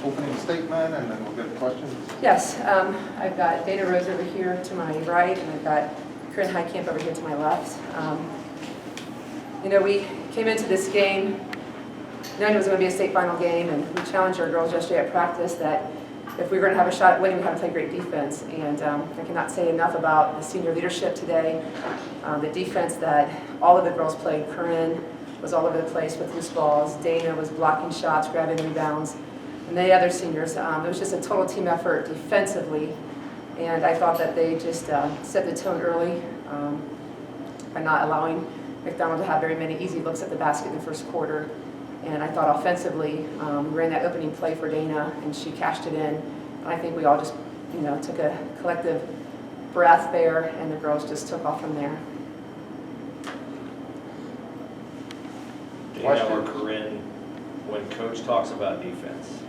opening statement, and then we'll get questions. Yes, I've got Dana Rose over here to my right, and I've got Corinne Heitkamp over here to my left. You know, we came into this game knowing it was going to be a state final game, and we challenged our girls yesterday at practice that if we were going to have a shot at winning, we had to play great defense. And I cannot say enough about the senior leadership today, the defense that all of the girls played. Corinne was all over the place with loose balls. Dana was blocking shots, grabbing rebounds. And the other seniors, it was just a total team effort defensively. And I thought that they just set the tone early by not allowing McDonald to have very many easy looks at the basket in the first quarter. And I thought offensively, we ran that opening play for Dana, and she cashed it in. And I think we all just, you know, took a collective breath there, and the girls just took off from there. Dana or Corinne, when Coach talks about defense,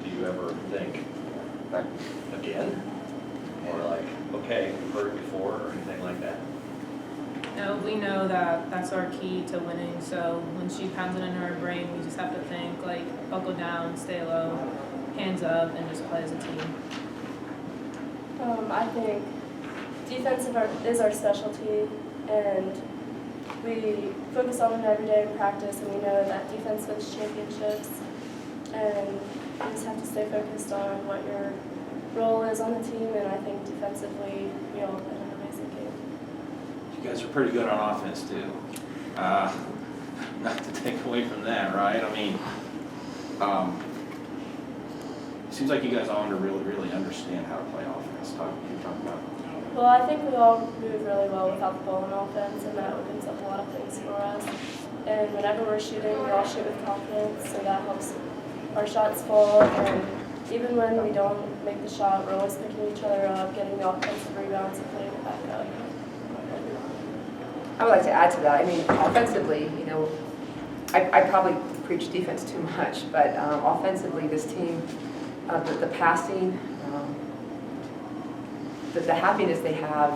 do you ever think, again? Or like, okay, we've heard it before, or anything like that? No, we know that that's our key to winning, so when she pounds it into our brain, we just have to think, like, buckle down, stay low, hands up, and just play as a team. I think defense is our specialty, and we focus on it every day in practice, and we know that defense wins championships, and you just have to stay focused on what your role is on the team, and I think defensively, we all played an amazing game. You guys are pretty good on offense, too. Not to take away from that, right? I mean, it seems like you guys all really understand how to play offense. Can you talk about it? Well, I think we all move really well without the ball in offense, and that opens up a lot of things for us. And whenever we're shooting, we all shoot with confidence, so that helps our shots fall. And even when we don't make the shot, we're always picking each other up, getting the offensive rebounds, and putting it back up. I would like to add to that. I mean, offensively, you know, I probably preach defense too much, but offensively, this team, the passing, the happiness they have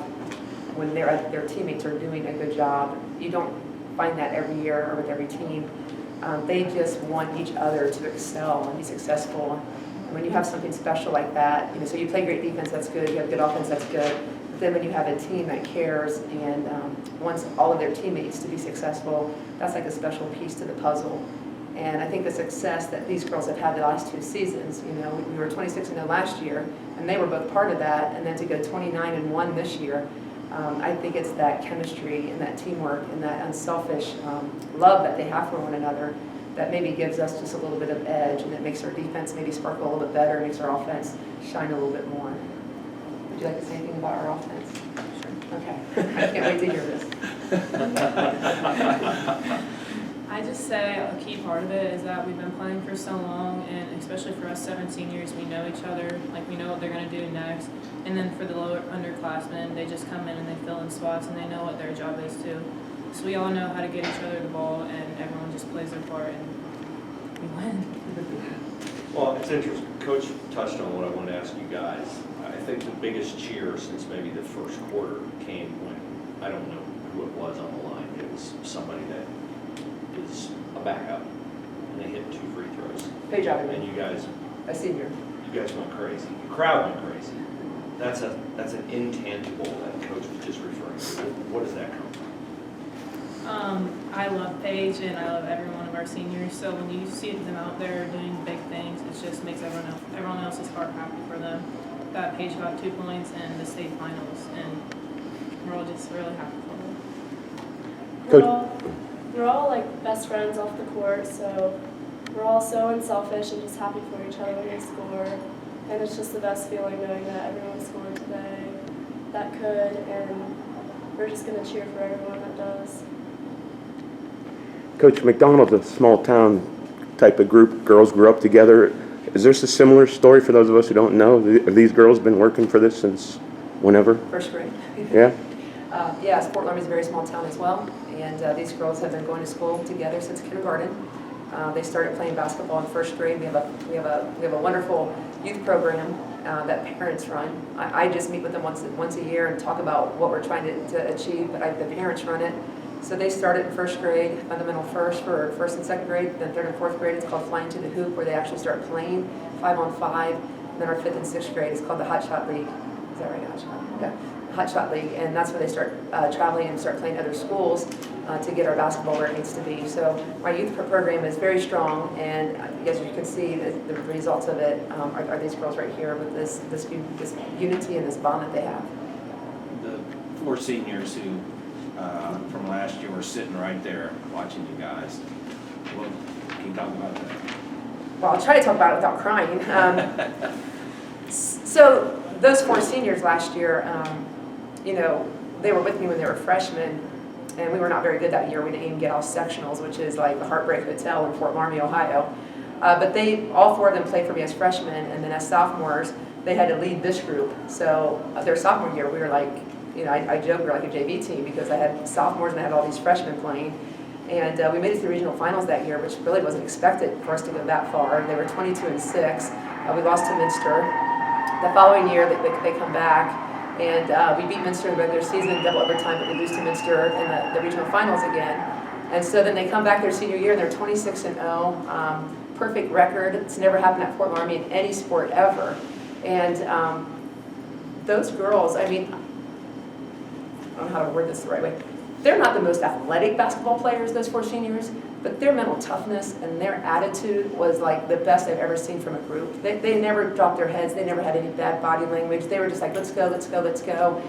when their teammates are doing a good job, you don't find that every year or with every team. They just want each other to excel and be successful. And when you have something special like that, you know, so you play great defense, that's good. You have good offense, that's good. But then when you have a team that cares and wants all of their teammates to be successful, that's like a special piece to the puzzle. And I think the success that these girls have had the last 2 seasons, you know, we were 26-0 last year, and they were both part of that, and then to go 29-1 this year, I think it's that chemistry and that teamwork and that unselfish love that they have for one another that maybe gives us just a little bit of edge, and it makes our defense maybe sparkle a little bit better, makes our offense shine a little bit more. Would you like to say anything about our offense? Sure. Okay. I can't wait to hear this. I just say a key part of it is that we've been playing for so long, and especially for us 7 seniors, we know each other, like we know what they're going to do next. And then for the lower underclassmen, they just come in and they fill in spots, and they know what their job is too. So we all know how to get each other the ball, and everyone just plays their part, and we win. Well, it's interesting. Coach touched on what I wanted to ask you guys. I think the biggest cheer since maybe the first quarter came when, I don't know who it was on the line, it was somebody that is a backup, and they hit 2 free throws. Good job, And you guys, a senior. you guys went crazy. The crowd went crazy. That's an intangible that Coach was just referring to. What does that come from? I love Paige, and I love every one of our seniors. So when you see them out there doing big things, it just makes everyone else's heart happy for them. That Paige got 2 points in the state finals, and we're all just really happy for them. We're all like best friends off the court, so we're all so unselfish and just happy for each other when we score. And it's just the best feeling knowing that everyone scored today that could, and we're just going to cheer for everyone that does. Coach, McDonald's a small town type of group. Girls grew up together. Is this a similar story for those of us who don't know? Have these girls been working for this since whenever? First grade. Yeah? Yes, Ft.Loramie is a very small town as well, and these girls have been going to school together since kindergarten. They started playing basketball in first grade. We have a wonderful youth program that parents run. I just meet with them once a year and talk about what we're trying to achieve, but the parents run it. So they started in first grade, fundamental first for first and second grade, then third and fourth grade. It's called Flying to the Hoop, where they actually start playing 5-on-5. And then our 5th and 6th grade is called the Hot Shot League. Is that right, Hot Shot? Yeah, Hot Shot League. And that's where they start traveling and start playing other schools to get our basketball where it needs to be. So our youth program is very strong, and as you can see, the results of it are these girls right here with this unity and this bond that they have. The 4 seniors who, from last year, were sitting right there watching you guys. Well, can you talk about that? Well, I'll try to talk about it without crying. So those 4 seniors last year, you know, they were with me when they were freshmen, and we were not very good that year. We didn't even get all sectionals, which is like the Heartbreak Hotel in Ft.Loramie, Ohio. But all 4 of them played for me as freshmen, and then as sophomores, they had to lead this group. So their sophomore year, we were like, you know, I joke we were like a JV team because I had sophomores and I had all these freshmen playing. And we made it to the regional finals that year, which really wasn't expected for us to go that far. They were 22-6. We lost to Minster. The following year, they come back. And we beat Minster in the regular season, double overtime, but we lose to Minster in the regional finals again. And so then they come back their senior year, and they're 26-0, perfect record. It's never happened at Ft.Loramie in any sport ever. And those girls, I mean, I don't know how to word this the right way. They're not the most athletic basketball players, those 4 seniors, but their mental toughness and their attitude was like the best I've ever seen from a group. They never dropped their heads. They never had any bad body language. They were just like, let's go, let's go, let's go.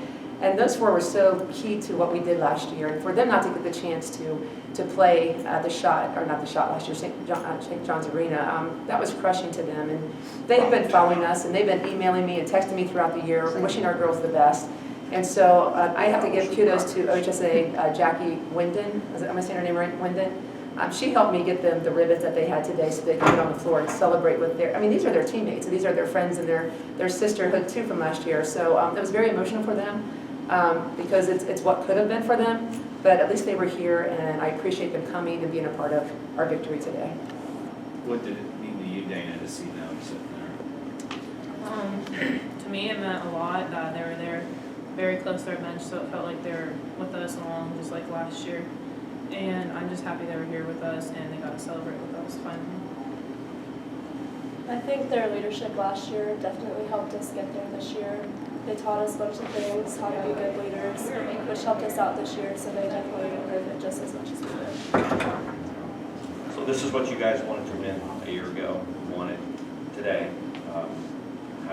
And those 4 were so key to what we did last year. And for them not to get the chance to play the shot, or not the shot last year, St. John's Arena, that was crushing to them. And they've been following us, and they've been emailing me and texting me throughout the year, wishing our girls the best. And so I have to give kudos to OHSA Jackie Winden. Am I saying her name right? Winden? She helped me get them the ribbons that they had today so they could get on the floor and celebrate with their, I mean, these are their teammates, and these are their friends and their sisterhood too from last year. So it was very emotional for them because it's what could have been for them, but at least they were here, and I appreciate them coming and being a part of our victory today. What did it mean to you, Dana, to see them sitting there? To me, it meant a lot that they were there, very close to our bench, so it felt like they were with us along, just like last year. And I'm just happy they were here with us and they got to celebrate with us finally. I think their leadership last year definitely helped us get there this year. They taught us a bunch of things, how to be good leaders, which helped us out this year, so they definitely improved it just as much as we did. So this is what you guys wanted to win a year ago, won it today. How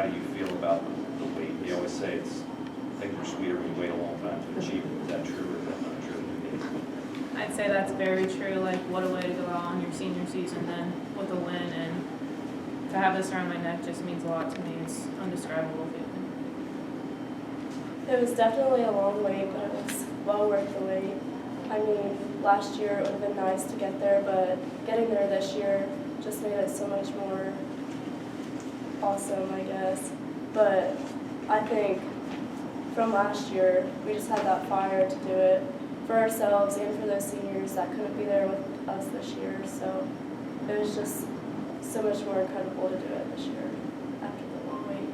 do you feel about the wait? They always say things are sweeter when you wait a long time to achieve it. Is that true or is that not true? I'd say that's very true. Like, what a way to go out on your senior season then with a win, and to have this around my neck just means a lot to me. It's indescribable feeling. It was definitely a long wait, but it was well worth the wait. I mean, last year it would have been nice to get there, but getting there this year just made it so much more awesome, I guess. But I think from last year, we just had that fire to do it for ourselves and for those seniors that couldn't be there with us this year. So it was just so much more incredible to do it this year after the long wait.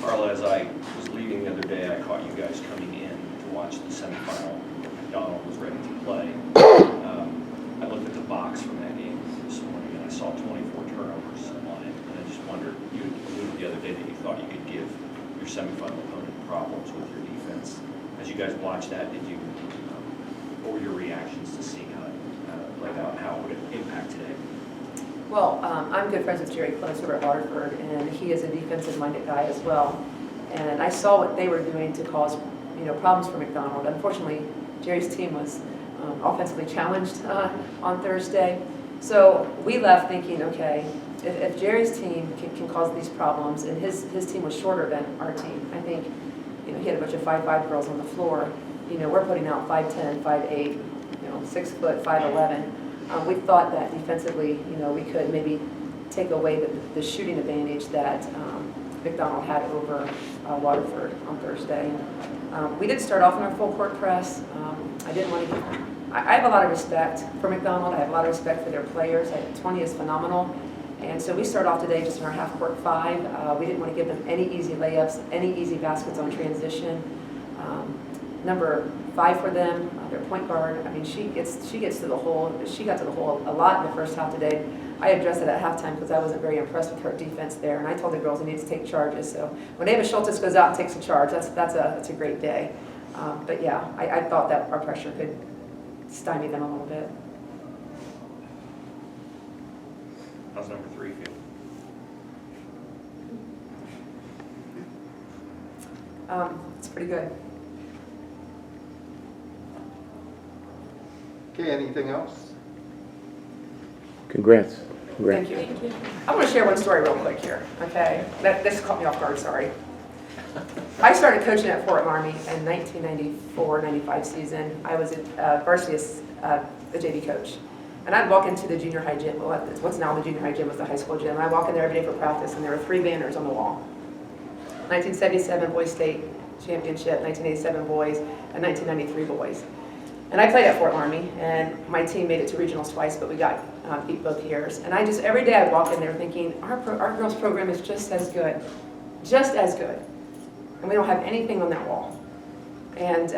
Carla, as I was leaving the other day, I caught you guys coming in to watch the semifinal. McDonald was ready to play. I looked at the box from that game this morning and I saw 24 turnovers on it. And I just wondered, you alluded the other day that you thought you could give your semifinal opponent problems with your defense. As you guys watched that, what were your reactions to seeing how it played out, how it would impact today? Well, I'm good friends with Jerry Close over at Waterford, and he is a defensive-minded guy as well. And I saw what they were doing to cause, problems for McDonald. Unfortunately, Jerry's team was offensively challenged on Thursday. So we left thinking, okay, if Jerry's team can cause these problems, and his team was shorter than our team, I think, he had a bunch of 5'5" girls on the floor. We're putting out 5'10", 5'8", 6 foot, 5'11". We thought that defensively, we could maybe take away the shooting advantage that McDonald had over Waterford on Thursday. We did start off in our full court press. I didn't want to. I have a lot of respect for McDonald. I have a lot of respect for their players. 20 is phenomenal. And so we start off today just in our half-court 5. We didn't want to give them any easy layups, any easy baskets on transition. Number 5 for them, their point guard. I mean, she gets to the hole. She got to the hole a lot in the first half today. I addressed it at halftime because I wasn't very impressed with her defense there, and I told the girls they need to take charges. So when Ava Schultes goes out and takes a charge, that's a great day. But yeah, I thought that our pressure could stymie them a little bit. How's number 3 feel? It's pretty good. Okay, anything else? Congrats. Thank you. I want to share one story real quick here, okay? This caught me off guard, sorry. I started coaching at Ft.Loramie in 1994-95 season. I was a varsity the JV coach. And I'd walk into the junior high gym. Well, what's now the junior high gym was the high school gym. And I'd walk in there every day for practice, and there were 3 banners on the wall. 1977 Boys State Championship, 1987 boys, and 1993 boys. And I played at Ft.Loramie, and my team made it to regionals twice, but we got beat both years. And every day I'd walk in there thinking, our girls program is just as good. And we don't have anything on that wall. And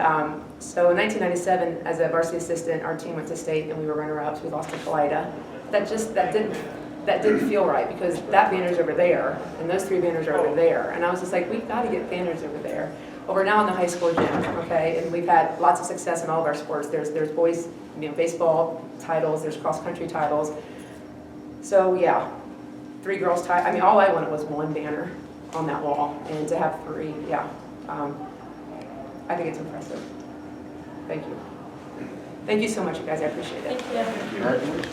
so in 1997, as a varsity assistant, our team went to state, and we were runner-ups. We lost to Kalida. That didn't feel right, because that banner's over there, and those 3 banners are over there. And I was just like, we've got to get banners over there. Well, we're now in the high school gym, okay, and we've had lots of success in all of our sports. There's boys, baseball titles, there's cross-country titles. So yeah, 3 girls I mean, all I wanted was 1 banner on that wall, and to have 3, yeah. I think it's impressive. Thank you. Thank you so much, you guys, I appreciate it. Thank you. Congratulations.